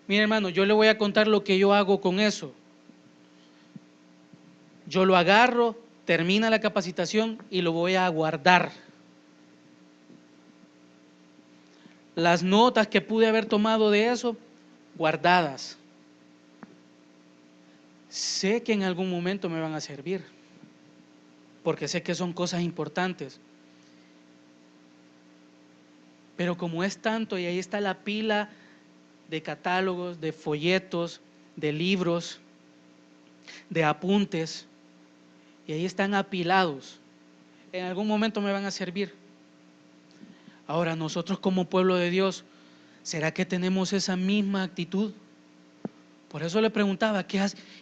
Speaker 1: Mire, hermano, yo le voy a contar lo que yo hago con eso. Yo lo agarro, termina la capacitación y lo voy a guardar. Las notas que pude haber tomado de eso, guardadas. Sé que en algún momento me van a servir, porque sé que son cosas importantes. Pero como es tanto y ahí está la pila de catálogos, de folletos, de libros, de apuntes, y ahí están apilados, en algún momento me van a servir. Ahora, nosotros como pueblo de Dios, ¿será que tenemos esa misma actitud? Por eso le preguntaba,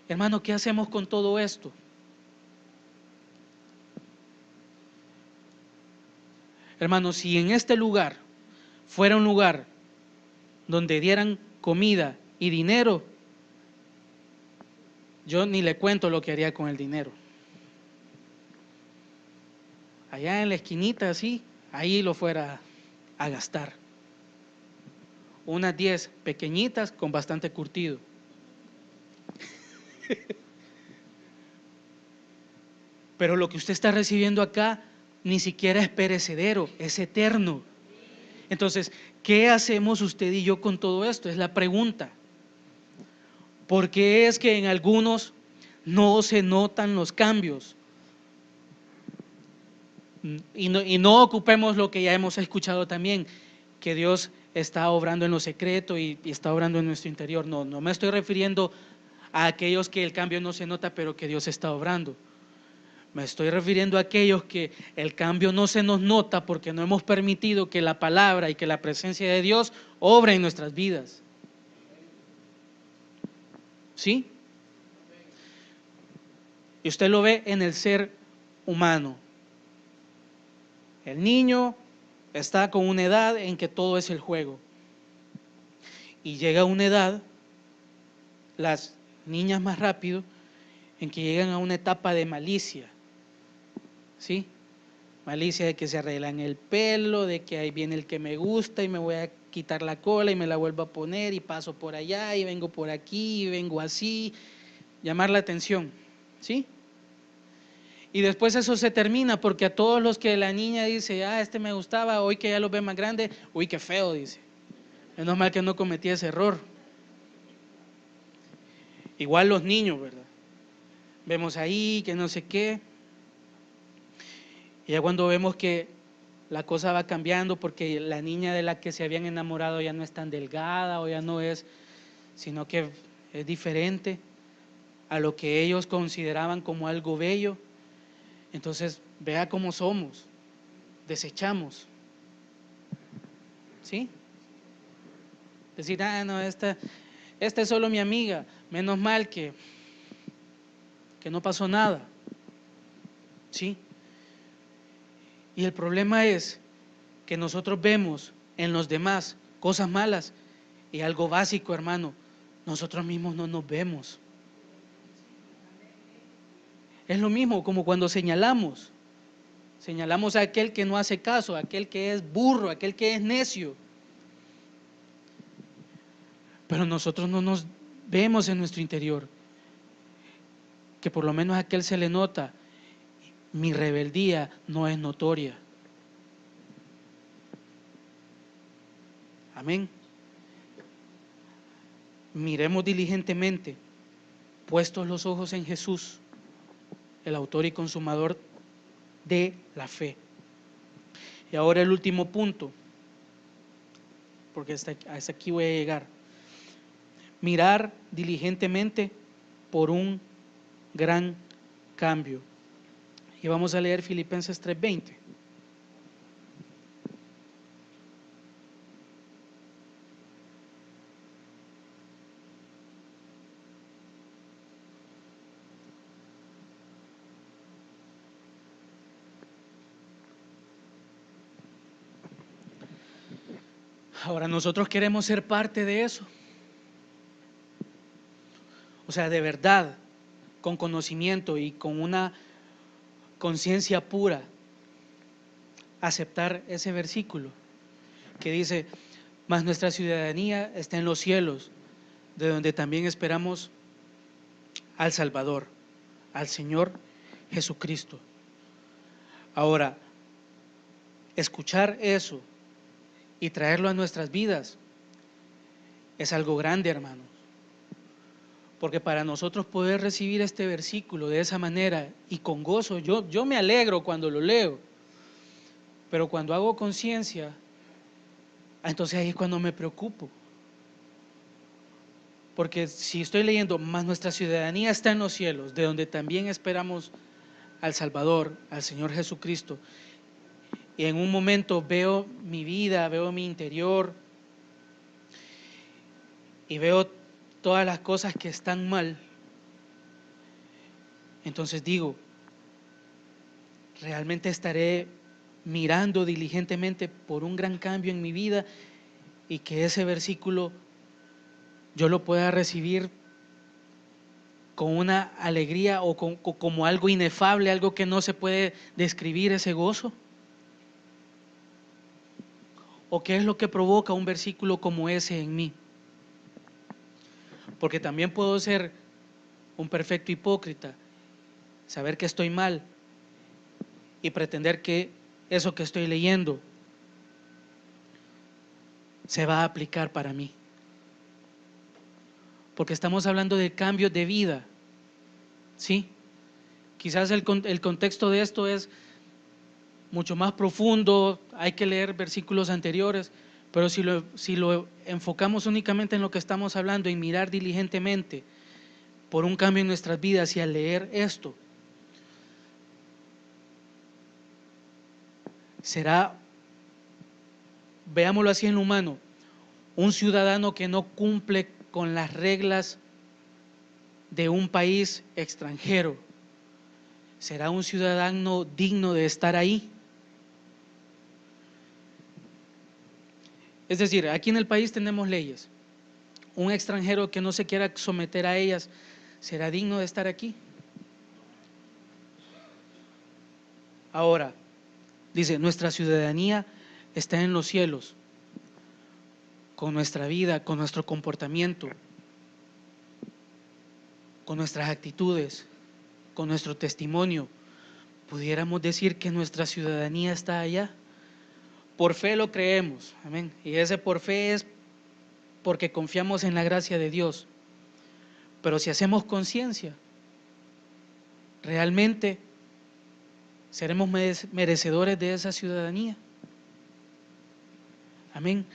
Speaker 1: hermano, ¿qué hacemos con todo esto? Hermano, si en este lugar fuera un lugar donde dieran comida y dinero, yo ni le cuento lo que haría con el dinero. Allá en la esquinita, así, ahí lo fuera a gastar. Unas 10 pequeñitas con bastante curtido. Pero lo que usted está recibiendo acá ni siquiera es perecedero, es eterno. Entonces, ¿qué hacemos usted y yo con todo esto? Es la pregunta. ¿Por qué es que en algunos no se notan los cambios? Y no ocupemos lo que ya hemos escuchado también, que Dios está obrando en lo secreto y está obrando en nuestro interior. No me estoy refiriendo a aquellos que el cambio no se nota, pero que Dios está obrando. Me estoy refiriendo a aquellos que el cambio no se nos nota porque no hemos permitido que la palabra y que la presencia de Dios obre en nuestras vidas. ¿Sí? Y usted lo ve en el ser humano. El niño está con una edad en que todo es el juego. Y llega una edad, las niñas más rápido, en que llegan a una etapa de malicia. ¿Sí? Malicia de que se arreglan el pelo, de que ahí viene el que me gusta y me voy a quitar la cola y me la vuelvo a poner y paso por allá y vengo por aquí y vengo así, llamar la atención. ¿Sí? Y después eso se termina porque a todos los que la niña dice, este me gustaba, hoy que ya lo ve más grande, uy, qué feo, dice. Menos mal que no cometí ese error. Igual los niños, ¿verdad? Vemos ahí que no sé qué. Y ya cuando vemos que la cosa va cambiando porque la niña de la que se habían enamorado ya no es tan delgada o ya no es, sino que es diferente a lo que ellos consideraban como algo bello. Entonces, vea cómo somos, desechamos. ¿Sí? Decir, no, esta es solo mi amiga, menos mal que no pasó nada. ¿Sí? Y el problema es que nosotros vemos en los demás cosas malas y algo básico, hermano, nosotros mismos no nos vemos. Es lo mismo como cuando señalamos a aquel que no hace caso, a aquel que es burro, a aquel que es necio. Pero nosotros no nos vemos en nuestro interior, que por lo menos a aquel se le nota, mi rebeldía no es notoria. Amén. Miremos diligentemente, puestos los ojos en Jesús, el autor y consumador de la fe. Y ahora el último punto, porque hasta aquí voy a llegar. Mirar diligentemente por un gran cambio. Y vamos a leer Filipenses 3:20. Ahora nosotros queremos ser parte de eso. O sea, de verdad, con conocimiento y con una conciencia pura, aceptar ese versículo que dice, mas nuestra ciudadanía está en los cielos, de donde también esperamos al Salvador, al Señor Jesucristo. Ahora, escuchar eso y traerlo a nuestras vidas es algo grande, hermanos. Porque para nosotros poder recibir este versículo de esa manera y con gozo, yo me alegro cuando lo leo, pero cuando hago conciencia, entonces ahí es cuando me preocupo. Porque si estoy leyendo, más nuestra ciudadanía está en los cielos, de donde también esperamos al Salvador, al Señor Jesucristo, y en un momento veo mi vida, veo mi interior y veo todas las cosas que están mal, entonces digo, realmente estaré mirando diligentemente por un gran cambio en mi vida y que ese versículo yo lo pueda recibir con una alegría o como algo inefable, algo que no se puede describir, ese gozo. ¿O qué es lo que provoca un versículo como ese en mí? Porque también puedo ser un perfecto hipócrita, saber que estoy mal y pretender que eso que estoy leyendo se va a aplicar para mí. Porque estamos hablando de cambios de vida, ¿sí? Quizás el contexto de esto es mucho más profundo, hay que leer versículos anteriores, pero si lo enfocamos únicamente en lo que estamos hablando, en mirar diligentemente por un cambio en nuestras vidas y al leer esto, será, veámoslo así en lo humano, un ciudadano que no cumple con las reglas de un país extranjero, será un ciudadano digno de estar ahí. Es decir, aquí en el país tenemos leyes. Un extranjero que no se quiera someter a ellas, ¿será digno de estar aquí? Ahora, dice, nuestra ciudadanía está en los cielos. Con nuestra vida, con nuestro comportamiento, con nuestras actitudes, con nuestro testimonio, pudiéramos decir que nuestra ciudadanía está allá. Por fe lo creemos, amén. Y ese por fe es porque confiamos en la gracia de Dios. Pero si hacemos conciencia, realmente seremos merecedores de esa ciudadanía. Amén.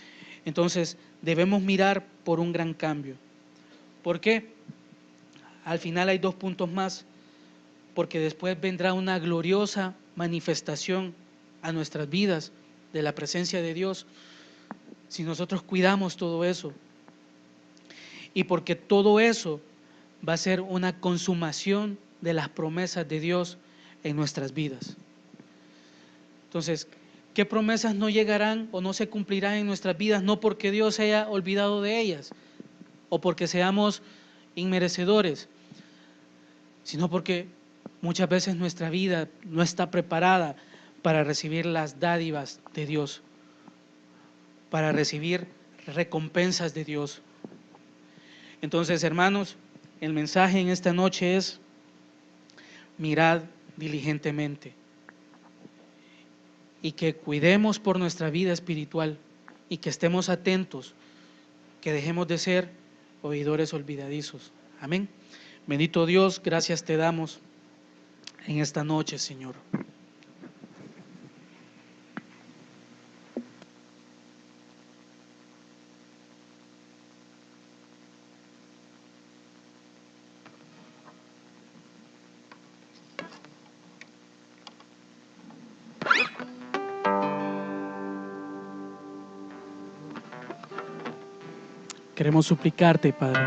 Speaker 1: Entonces debemos mirar por un gran cambio. ¿Por qué? Al final hay 2 puntos más, porque después vendrá una gloriosa manifestación a nuestras vidas de la presencia de Dios, si nosotros cuidamos todo eso, y porque todo eso va a ser una consumación de las promesas de Dios en nuestras vidas. Entonces, ¿qué promesas no llegarán o no se cumplirán en nuestras vidas? No porque Dios se haya olvidado de ellas o porque seamos inmerecedores, sino porque muchas veces nuestra vida no está preparada para recibir las dádivas de Dios, para recibir recompensas de Dios. Entonces, hermanos, el mensaje en esta noche es: mirad diligentemente, y que cuidemos por nuestra vida espiritual y que estemos atentos, que dejemos de ser oidores olvidadizos. Amén. Bendito Dios, gracias te damos en esta noche, Señor. Queremos suplicarte, Padre,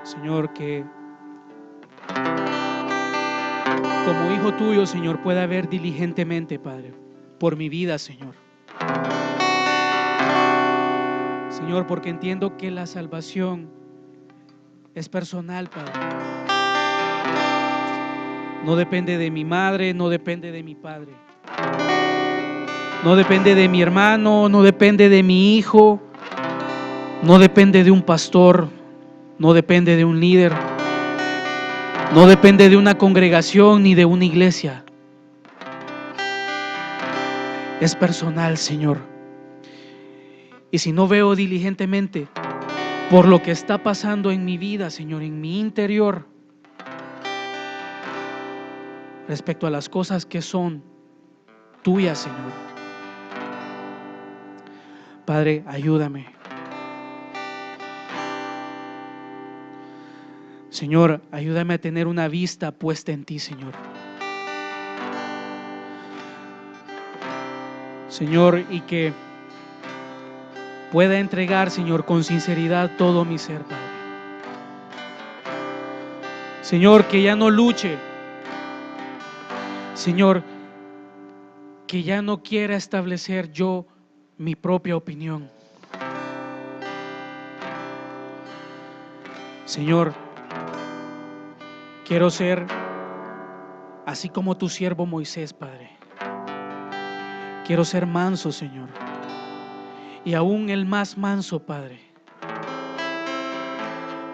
Speaker 1: Señor, que como hijo tuyo, Señor, pueda ver diligentemente, Padre, por mi vida, Señor. Señor, porque entiendo que la salvación es personal, Padre. No depende de mi madre, no depende de mi padre, no depende de mi hermano, no depende de mi hijo, no depende de un pastor, no depende de un líder, no depende de una congregación ni de una iglesia. Es personal, Señor. Y si no veo diligentemente por lo que está pasando en mi vida, Señor, en mi interior, respecto a las cosas que son tuyas, Señor, Padre, ayúdame. Señor, ayúdame a tener una vista puesta en ti, Señor. Señor, y que pueda entregar, Señor, con sinceridad todo mi ser, Padre. Señor, que ya no luche. Señor, que ya no quiera establecer yo mi propia opinión. Señor, quiero ser así como tu siervo Moisés, Padre. Quiero ser manso, Señor, y aún el más manso, Padre,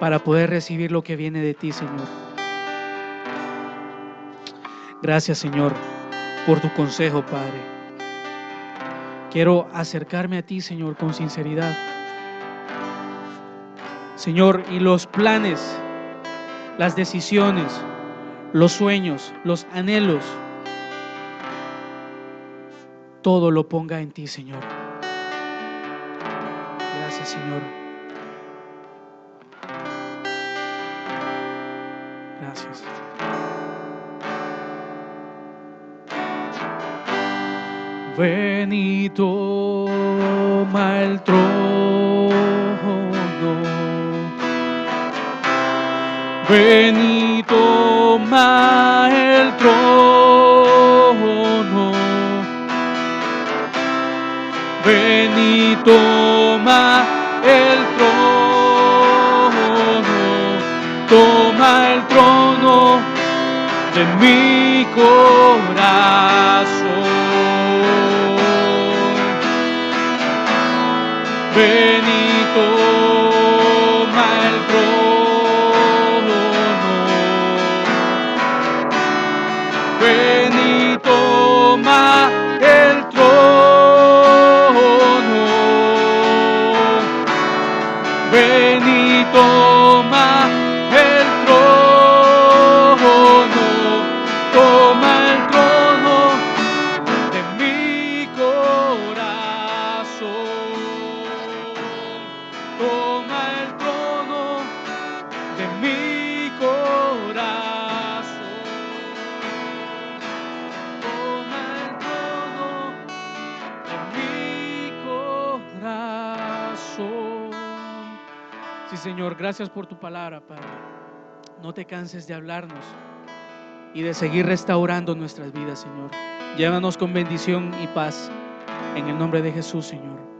Speaker 1: para poder recibir lo que viene de ti, Señor. Gracias, Señor, por tu consejo, Padre. Quiero acercarme a ti, Señor, con sinceridad. Señor, y los planes, las decisiones, los sueños, los anhelos, todo lo ponga en ti, Señor. Gracias, Señor. Gracias. Ven y toma el trono. Ven y toma el trono. Ven y toma el trono. Toma el trono de mi corazón. Ven y toma el trono. Ven y toma el trono. Ven y toma el trono. Toma el trono de mi corazón. Toma el trono de mi corazón. Toma el trono de mi corazón. Sí, Señor, gracias por tu palabra, Padre. No te canses de hablarnos. y de seguir restaurando nuestras vidas, Señor. Llévanos con bendición y paz en el nombre de Jesús, Señor.